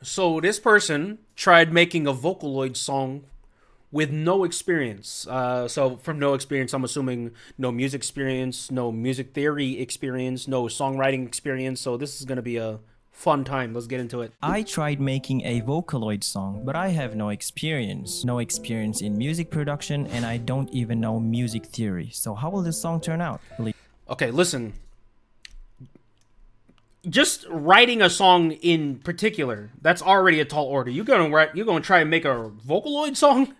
So this person tried making a Vocaloid song with no experience. So from no experience, I'm assuming no music experience, no music theory experience, no songwriting experience. So this is gonna be a fun time. Let's get into it. I tried making a Vocaloid song, but I have no experience. No experience in music production, and I don't even know music theory. So how will this song turn out? Okay, listen. Just writing a song in particular, that's already a tall order. You're gonna try and make a Vocaloid song?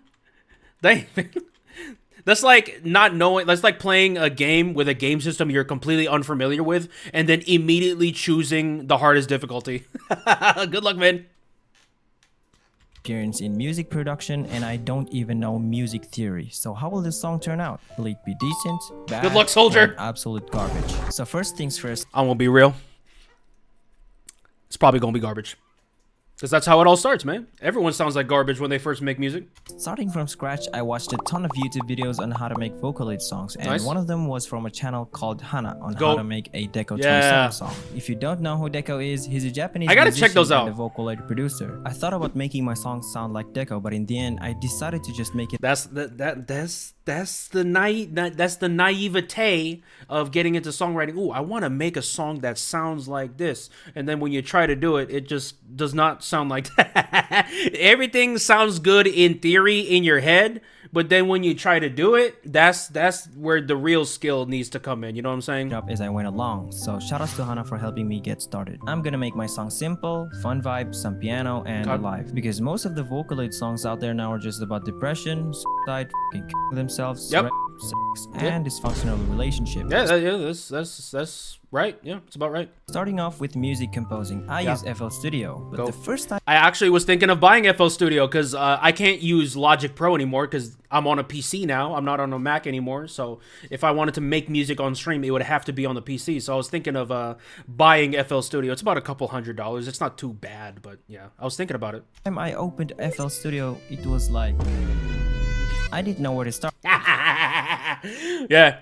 Dang. That's like not knowing. That's like playing a game with a game system you're completely unfamiliar with, and then immediately choosing the hardest difficulty. Good luck, man. Experience in music production, and I don't even know music theory. So how will this song turn out? Will it be decent, bad, Good luck, soldier. or absolute garbage? So first things first. I'm gonna be real. It's probably gonna be garbage. Because that's how it all starts, man. Everyone sounds like garbage when they first make music. Starting from scratch, I watched a ton of YouTube videos on how to make Vocaloid songs, and Nice. one of them was from a channel called Hana on Go. how to make a Deco Yeah. 27 song. If you don't know who Deco is, he's a Japanese I gotta check those musician out. and a Vocaloid producer. I thought about making my song sound like Deco, but in the end, I decided to just make it That's the naivete of getting into songwriting. Ooh, I want to make a song that sounds like this, and then when you try to do it, it just does not sound like that. Everything sounds good in theory in your head, but then when you try to do it, that's where the real skill needs to come in. You know what I'm saying? up as I went along. So shoutouts to Hana for helping me get started. I'm gonna make my song simple, fun vibe, some piano, and God. live. Because most of the Vocaloid songs out there now are just about depression, suicide, f***ing themselves, Yep. rape, sex, and dysfunctional relationship. Yeah, that's right. Yeah, it's about right. Starting off with music composing, I Yeah. use FL Studio. But Go. the first time I actually was thinking of buying FL Studio because I can't use Logic Pro anymore because I'm on a PC now. I'm not on a Mac anymore. So if I wanted to make music on stream, it would have to be on the PC. So I was thinking of buying FL Studio. It's about a couple $100s. It's not too bad, but yeah, I was thinking about it. I opened FL Studio, it was like I didn't know where to start. yeah.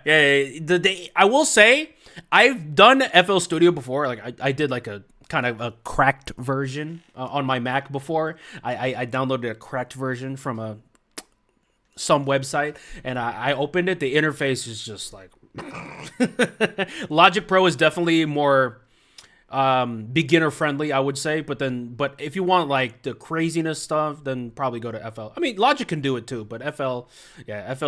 I will say I've done FL Studio before. Like I did like a kind of a cracked version on my Mac before. I downloaded a cracked version from some website, and I opened it. The interface is just like Logic Pro is definitely more beginner friendly, I would say, but if you want like the craziness stuff, then probably go to FL. I mean, Logic can do it too, but FL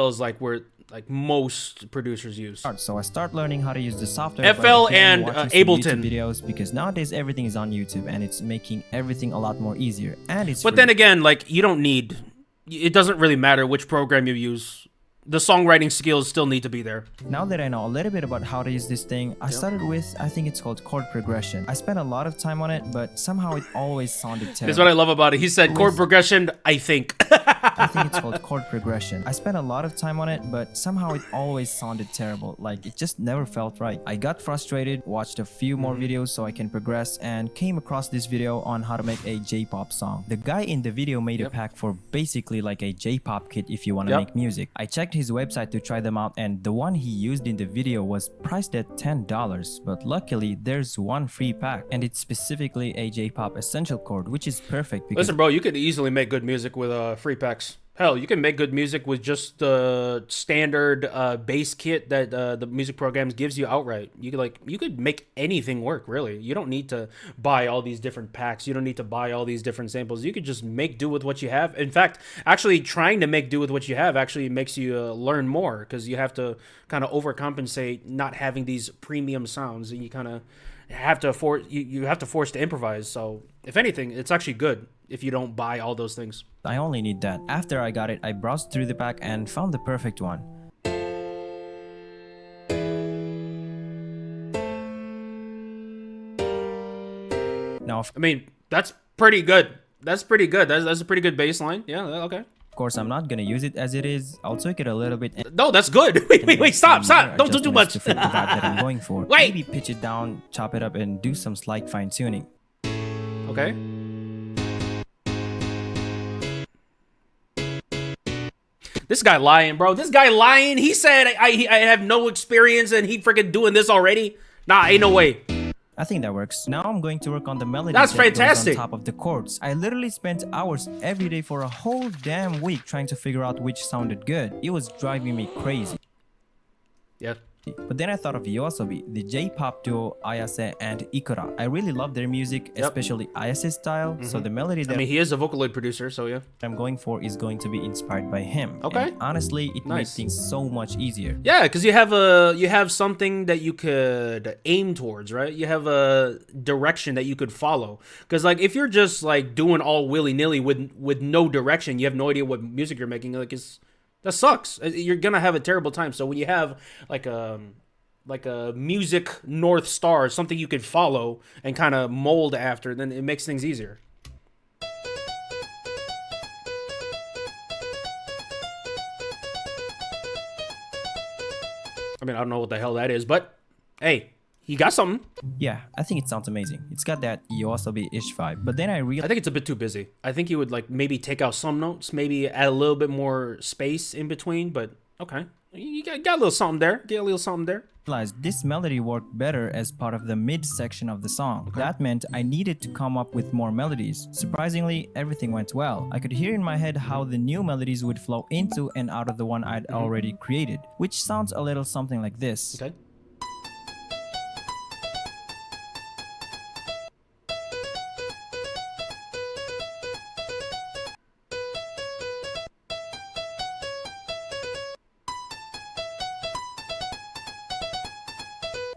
is like where like most producers use. So I start learning how to use the software. FL but again, and, watching some Ableton. YouTube videos, because nowadays everything is on YouTube and it's making everything a lot more easier. And it's But free. then again, like you don't need. It doesn't really matter which program you use. The songwriting skills still need to be there. Now that I know a little bit about how to use this thing, I started with, I think it's called chord progression. I spent a lot of time on it, but somehow it always sounded terrible. That's what I love about it. He said chord progression, I think. I think it's called chord progression. I spent a lot of time on it, but somehow it always sounded terrible. Like, it just never felt right. I got frustrated, watched a few more videos so I can progress, and came across this video on how to make a J-pop song. The guy in the video made a pack for basically like a J-pop kit if you want to make music. I checked his website to try them out, and the one he used in the video was priced at $10, but luckily there's one free pack, and it's specifically a J-pop essential chord, which is perfect because Listen, bro, you could easily make good music with free packs. Hell, you can make good music with just the standard bass kit that the music programs gives you outright. You could make anything work, really. You don't need to buy all these different packs. You don't need to buy all these different samples. You could just make do with what you have. In fact, actually trying to make do with what you have actually makes you learn more, because you have to kind of overcompensate not having these premium sounds, and you kind of have to force to improvise. So if anything, it's actually good if you don't buy all those things. I only need that. After I got it, I browsed through the pack and found the perfect one. Now, I mean, that's pretty good. That's pretty good. That's a pretty good baseline. Yeah, okay. of course, I'm not gonna use it as it is. I'll tweak it a little bit. And No, that's good. Wait, stop. Don't do too much. to fit the vibe that I'm going for. Wait. Maybe pitch it down, chop it up, and do some slight fine tuning. Okay. This guy lying, bro. This guy lying. He said I have no experience and he freaking doing this already. Nah, ain't no way. I think that works. Now I'm going to work on the melody That's that goes fantastic. on top of the chords. I literally spent hours every day for a whole damn week trying to figure out which sounded good. It was driving me crazy. Yeah. But then I thought of Yoasobi, the J-pop duo Ayase and Ikura. I really love their music, especially Ayase's style. So the melody that I mean, he is a Vocaloid producer, so yeah. I'm going for is going to be inspired by him. Okay. And honestly, it makes things so much easier. Yeah, because you have something that you could aim towards, right? You have a direction that you could follow. Because like if you're just like doing all willy nilly with no direction, you have no idea what music you're making. Like that sucks. You're gonna have a terrible time. So when you have like a music North Star, something you could follow and kind of mold after, then it makes things easier. I mean, I don't know what the hell that is, but hey, he got something. Yeah, I think it sounds amazing. It's got that Yoasobi-ish vibe. But then I realized I think it's a bit too busy. I think you would like maybe take out some notes, maybe add a little bit more space in between, but okay. You got a little something there. Get a little something there. this melody worked better as part of the mid section of the song. That meant I needed to come up with more melodies. Surprisingly, everything went well. I could hear in my head how the new melodies would flow into and out of the one I'd already created, which sounds a little something like this. Okay.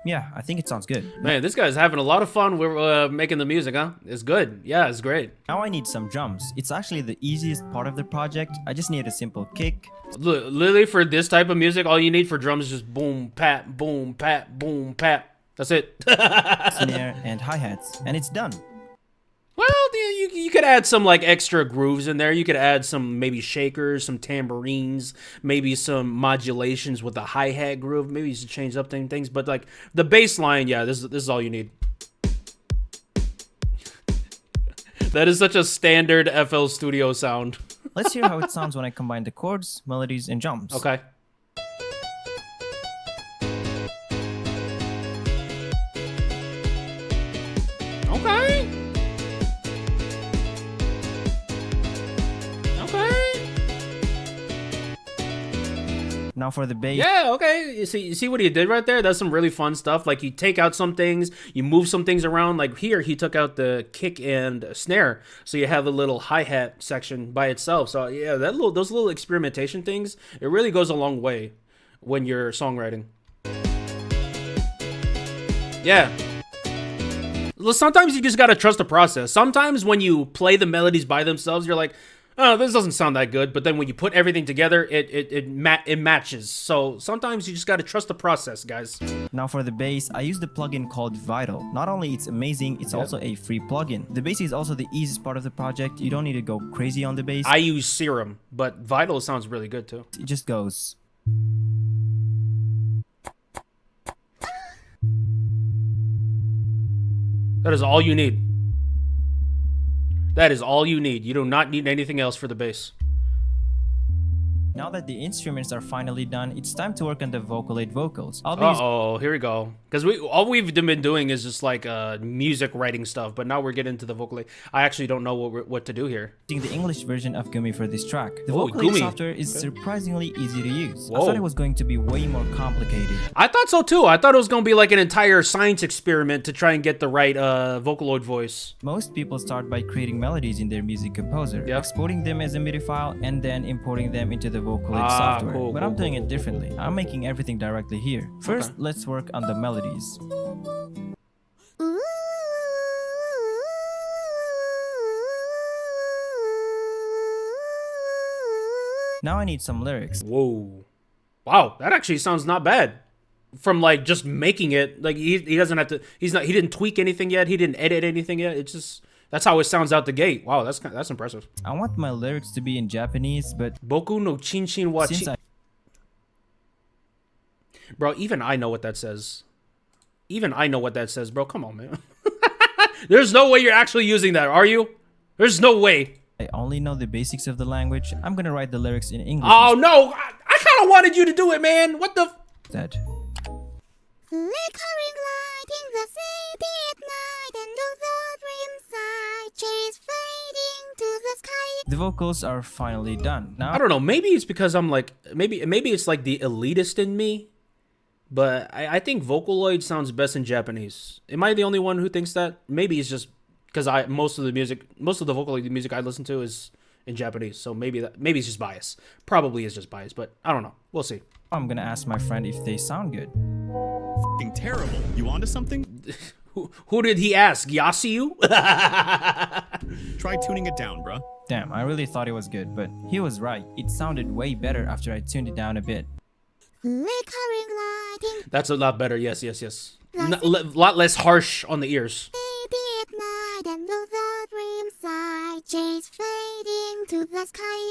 Yeah, I think it sounds good. Man, this guy's having a lot of fun. We're making the music, huh? It's good. Yeah, it's great. Now I need some drums. It's actually the easiest part of the project. I just need a simple kick. Literally, for this type of music, all you need for drums is just boom, pat, boom, pat, boom, pat. That's it. Snare and hi-hats, and it's done. Well, you could add some like extra grooves in there. You could add some maybe shakers, some tambourines, maybe some modulations with the hi-hat groove. Maybe you should change up things. But like the bass line, yeah, this is all you need. That is such a standard FL Studio sound. Let's hear how it sounds when I combine the chords, melodies, and jumps. Okay. Okay. Now for the bass. Yeah, okay. You see what he did right there? That's some really fun stuff. Like you take out some things, you move some things around. Like here, he took out the kick and snare, so you have a little hi-hat section by itself. So yeah, those little experimentation things, it really goes a long way when you're songwriting. Yeah. Well, sometimes you just gotta trust the process. Sometimes when you play the melodies by themselves, you're like, oh, this doesn't sound that good. But then when you put everything together, it matches. So sometimes you just gotta trust the process, guys. Now for the bass, I use the plugin called Vital. Not only it's amazing, it's also a free plugin. The bass is also the easiest part of the project. You don't need to go crazy on the bass. I use Serum, but Vital sounds really good too. It just goes. That is all you need. That is all you need. You do not need anything else for the bass. Now that the instruments are finally done, it's time to work on the Vocaloid vocals. Uh-oh, here we go. Because all we've been doing is just like music writing stuff, but now we're getting into the Vocaloid. I actually don't know what to do here. Using the English version of Gumi for this track. The Oh, Vocaloid Gumi. software is surprisingly easy to use. I Whoa. thought it was going to be way more complicated. I thought so too. I thought it was going to be like an entire science experiment to try and get the right Vocaloid voice. Most people start by creating melodies in their music composer, exporting them as a MIDI file, and then importing them into the Vocaloid software. Cool, but cool, I'm doing cool, it differently. I'm making everything directly here. First, let's work on the melodies. Now I need some lyrics. Whoa. Wow, that actually sounds not bad. From like just making it, like he doesn't have to, he didn't tweak anything yet, he didn't edit anything yet. It's just, that's how it sounds out the gate. Wow, that's impressive. I want my lyrics to be in Japanese, but Boku no Chinchin wa since chi. Bro, even I know what that says. Even I know what that says, bro. Come on, man. There's no way you're actually using that, are you? There's no way. I only know the basics of the language, I'm gonna write the lyrics in English Oh no, I kind of wanted you to do it, man. What the? instead. Flickering light in the city The vocals are finally done. Now I don't know. Maybe it's because I'm like, maybe it's like the elitist in me. But I think Vocaloid sounds best in Japanese. Am I the only one who thinks that? Maybe it's just because most of the Vocaloid music I listen to is in Japanese. So maybe it's just bias. Probably is just bias, but I don't know. We'll see. I'm gonna ask my friend if they sound good. F***ing terrible. You onto something? Who did he ask? Yasuyu? Try tuning it down, bruh. Damn, I really thought it was good, but he was right. It sounded way better after I tuned it down a bit. That's a lot better. Yes. Lot less harsh on the ears.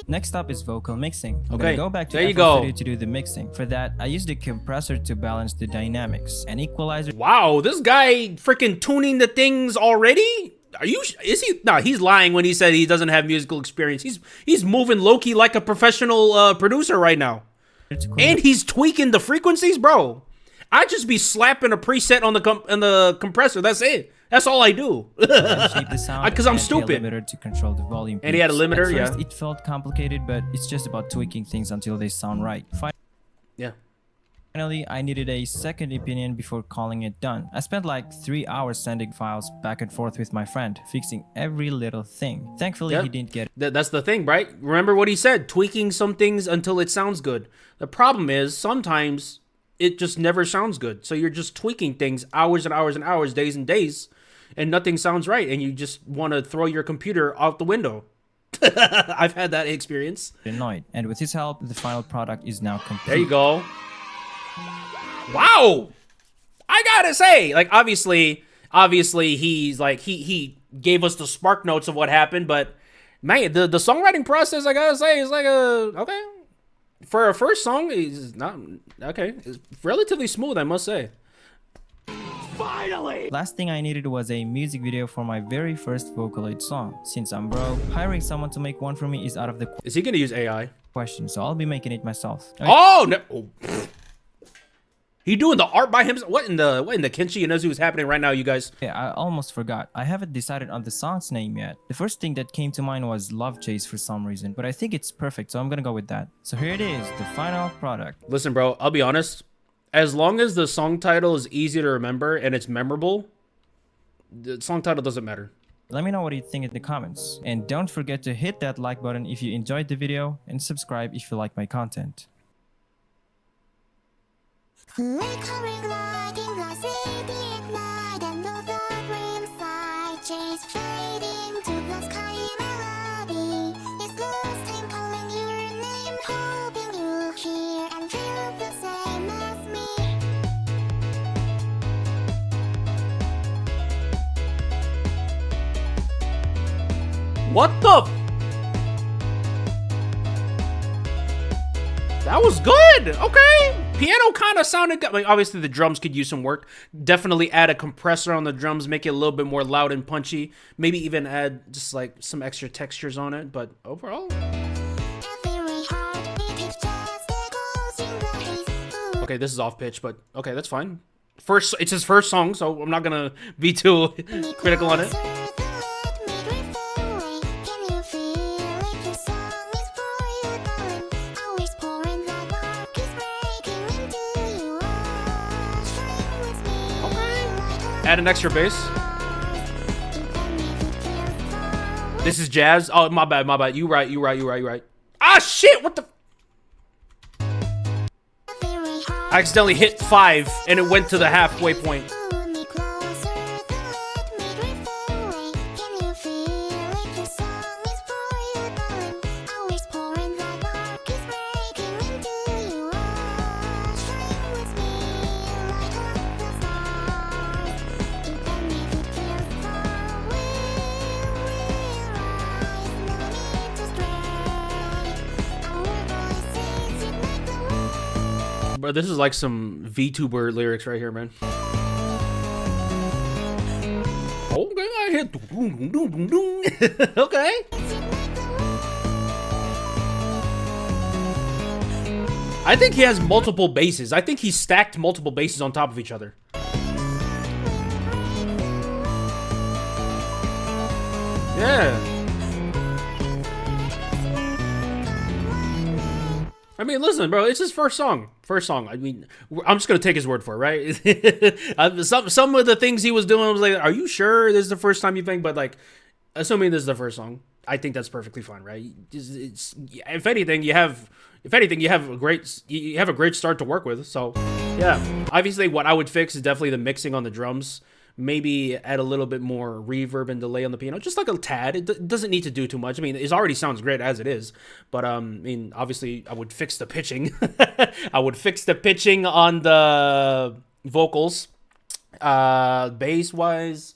Next up is vocal mixing. I'm Okay, gonna go back to there you FL go. Studio to do the mixing. For that, I used a compressor to balance the dynamics, an equalizer Wow, this guy freaking tuning the things already? Is he? Nah, he's lying when he said he doesn't have musical experience. He's moving low-key like a professional producer right now. And he's tweaking the frequencies, bro. I just be slapping a preset on the compressor. That's it. That's all I do. Because I'm stupid. Limiter to control the volume. And he had a limiter, At first, yeah. It felt complicated, but it's just about tweaking things until they sound right. Yeah. Finally, I needed a second opinion before calling it done. I spent like 3 hours sending files back and forth with my friend, fixing every little thing. Thankfully, Yep. he didn't get That's the thing, right? Remember what he said, tweaking some things until it sounds good. The problem is sometimes it just never sounds good. So you're just tweaking things hours and hours and hours, days and days, and nothing sounds right. And you just want to throw your computer out the window. I've had that experience. annoyed. And with his help, the final product is now complete. There you go. Wow. I gotta say, like, obviously he's like, he gave us the spark notes of what happened, but man, the songwriting process, I gotta say, is like okay. For a first song, it's not okay. It's relatively smooth, I must say. Finally! Last thing I needed was a music video for my very first Vocaloid song. Since I'm broke, hiring someone to make one for me is out of the Is he gonna use AI? question, so I'll be making it myself. Oh no! Oh. He doing the art by himself? What in the Kenshi Inazu is happening right now, you guys? Yeah, I almost forgot. I haven't decided on the song's name yet. The first thing that came to mind was Love Chase for some reason, but I think it's perfect, so I'm gonna go with that. So here it is, the final product. Listen, bro, I'll be honest. As long as the song title is easy to remember and it's memorable, the song title doesn't matter. Let me know what you think in the comments. And don't forget to hit that like button if you enjoyed the video and subscribe if you like my content. What the? That was good. Okay. Piano kind of sounded good. I mean, obviously, the drums could use some work. Definitely add a compressor on the drums, make it a little bit more loud and punchy. Maybe even add just like some extra textures on it. But overall. Okay, this is off pitch, but okay, that's fine. It's his first song, so I'm not gonna be too critical on it. Add an extra bass. This is jazz. Oh, my bad. You right. Ah, shit! What the? I accidentally hit 5 and it went to the halfway point. Bro, this is like some VTuber lyrics right here, man. Okay, I hit. Okay. I think he has multiple basses. I think he stacked multiple basses on top of each other. Yeah. I mean, listen, bro, it's his first song. First song. I mean, I'm just gonna take his word for it, right? Some of the things he was doing, I was like, "Are you sure this is the first time you think?" But like, assuming this is the first song, I think that's perfectly fine, right? If anything, you have a great start to work with. So, yeah. Obviously, what I would fix is definitely the mixing on the drums. Maybe add a little bit more reverb and delay on the piano, just like a tad. It doesn't need to do too much. I mean, it already sounds great as it is. But I mean, obviously, I would fix the pitching. I would fix the pitching on the vocals. Bass wise,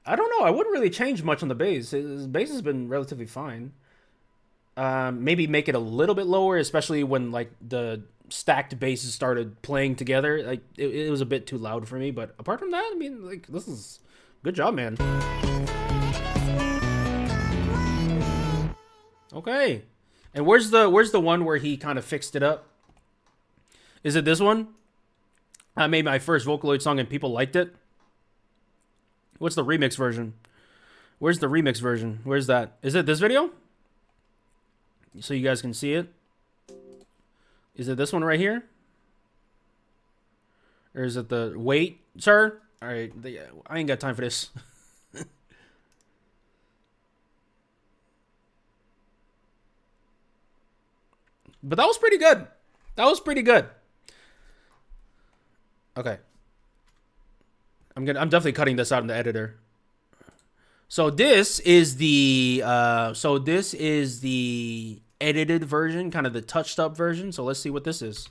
I don't know. I wouldn't really change much on the bass. His bass has been relatively fine. Maybe make it a little bit lower, especially when like the stacked basses started playing together. Like it was a bit too loud for me, but apart from that, I mean, like, this is good job, man. Okay, and where's the one where he kind of fixed it up? Is it this one? I made my first Vocaloid song and people liked it. What's the remix version? Where's the remix version? Where's that? Is it this video? So you guys can see it. Is it this one right here? Or is it the... Wait, sir? Alright, I ain't got time for this. But that was pretty good. That was pretty good. Okay. I'm definitely cutting this out in the editor. So this is the edited version, kind of the touched up version. So let's see what this is.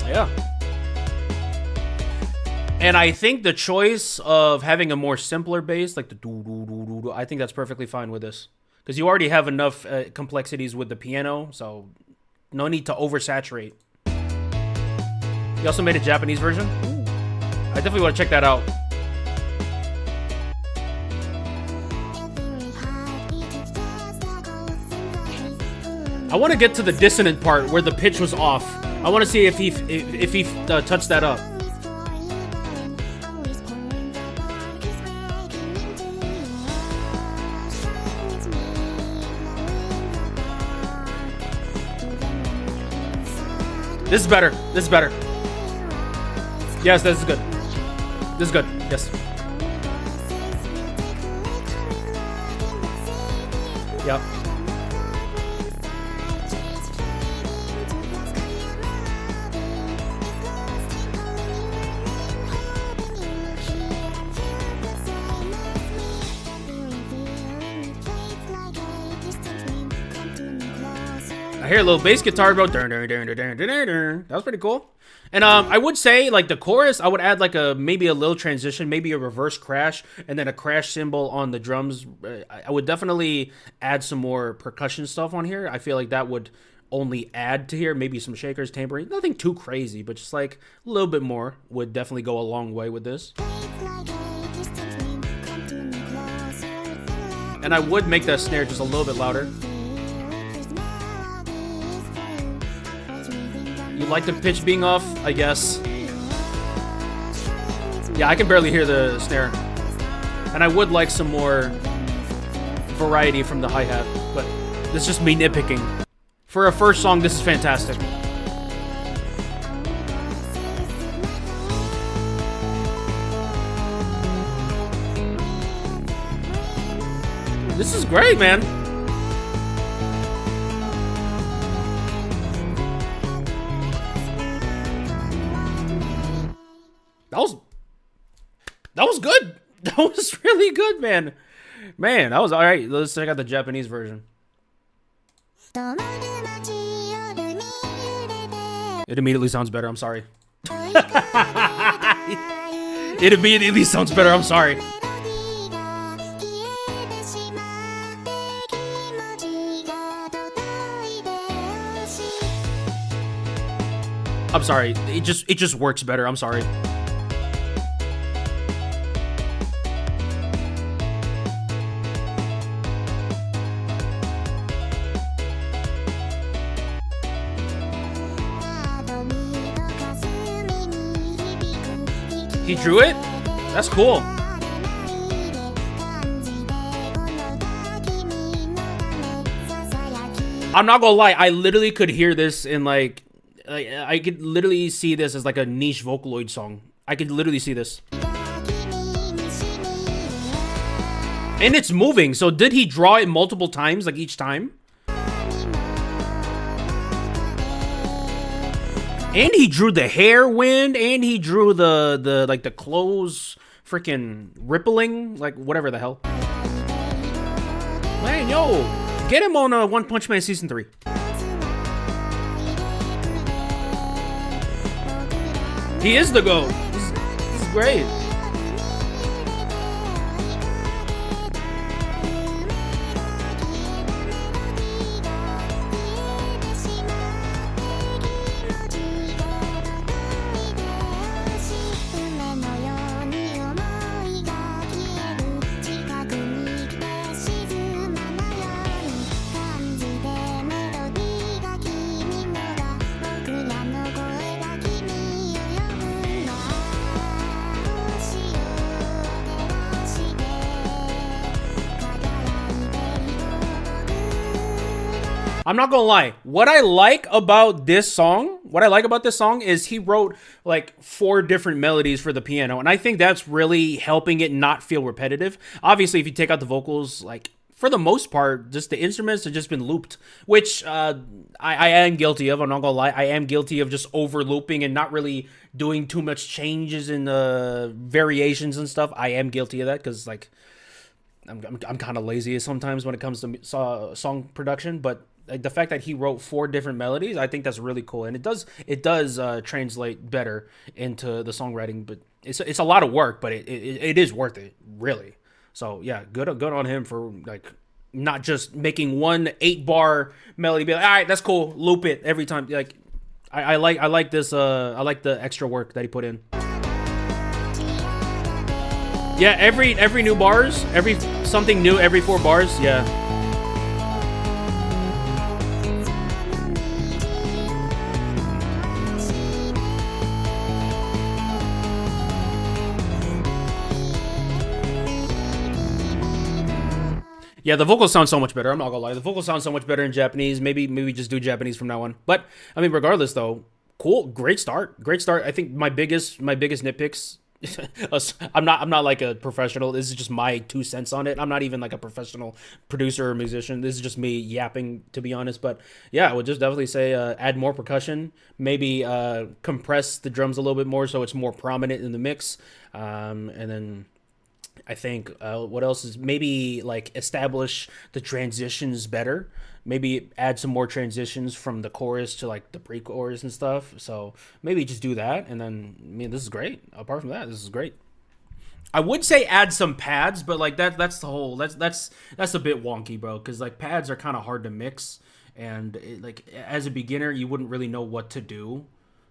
Yeah. And I think the choice of having a more simpler bass, like the doo-doo-doo-doo, I think that's perfectly fine with this. Because you already have enough complexities with the piano, so no need to oversaturate. He also made a Japanese version. Ooh. I definitely want to check that out. I want to get to the dissonant part where the pitch was off. I want to see if he touched that up. This is better. This is better. Yes, this is good. This is good. Yes. Yep. I hear a little bass guitar, bro. That was pretty cool. And I would say, like, the chorus, I would add like maybe a little transition, maybe a reverse crash, and then a crash cymbal on the drums. I would definitely add some more percussion stuff on here. I feel like that would only add to here. Maybe some shakers, tambourine, nothing too crazy, but just like a little bit more would definitely go a long way with this. And I would make that snare just a little bit louder. You like the pitch being off, I guess. Yeah, I can barely hear the snare. And I would like some more variety from the hi-hat, but this is just me nitpicking. For a first song, this is fantastic. This is great, man. That was good. That was really good, man. Man, that was all right. Let's check out the Japanese version. It immediately sounds better. I'm sorry. It immediately sounds better. I'm sorry. I'm sorry. It just works better. I'm sorry. He drew it? That's cool. I'm not gonna lie, I literally could hear this in like I could literally see this as like a niche Vocaloid song. I could literally see this. And it's moving, so did he draw it multiple times, like each time? And he drew the hair wind, and he drew the like the clothes freaking rippling, like whatever the hell. Man, yo, get him on One Punch Man Season 3. He is the GOAT. He's great. I'm not gonna lie. What I like about this song is he wrote like 4 different melodies for the piano, and I think that's really helping it not feel repetitive. Obviously, if you take out the vocals, like for the most part, just the instruments have just been looped, which I am guilty of. I'm not gonna lie. I am guilty of just over looping and not really doing too much changes in the variations and stuff. I am guilty of that because like I'm kind of lazy sometimes when it comes to song production, but like the fact that he wrote 4 different melodies, I think that's really cool, and it does translate better into the songwriting. But it's a lot of work, but it is worth it, really. So yeah, good on him for like not just making one 8-bar melody, be like, all right, that's cool, loop it every time. Like I like this. I like the extra work that he put in. Yeah, every new bars, something new every 4 bars. Yeah. Yeah, the vocals sound so much better. I'm not gonna lie. The vocals sound so much better in Japanese. Maybe just do Japanese from now on. But I mean, regardless though, cool, great start. I think my biggest nitpicks. I'm not like a professional. This is just my 2 cents on it. I'm not even like a professional producer or musician. This is just me yapping, to be honest. But yeah, I would just definitely say add more percussion. Maybe compress the drums a little bit more so it's more prominent in the mix. And then I think what else is maybe like establish the transitions better. Maybe add some more transitions from the chorus to like the pre-chorus and stuff. So maybe just do that, and then I mean this is great. Apart from that, this is great. I would say add some pads, but like that's a bit wonky, bro. Because like pads are kind of hard to mix, and like as a beginner, you wouldn't really know what to do.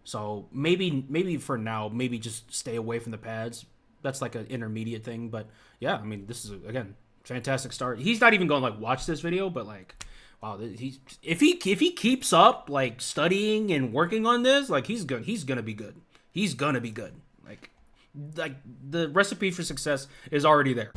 So maybe for now, maybe just stay away from the pads. That's like an intermediate thing, but yeah, I mean this is again fantastic start. He's not even going to like watch this video, but like. Wow, if he keeps up like studying and working on this, like he's gonna be good. He's gonna be good. Like the recipe for success is already there.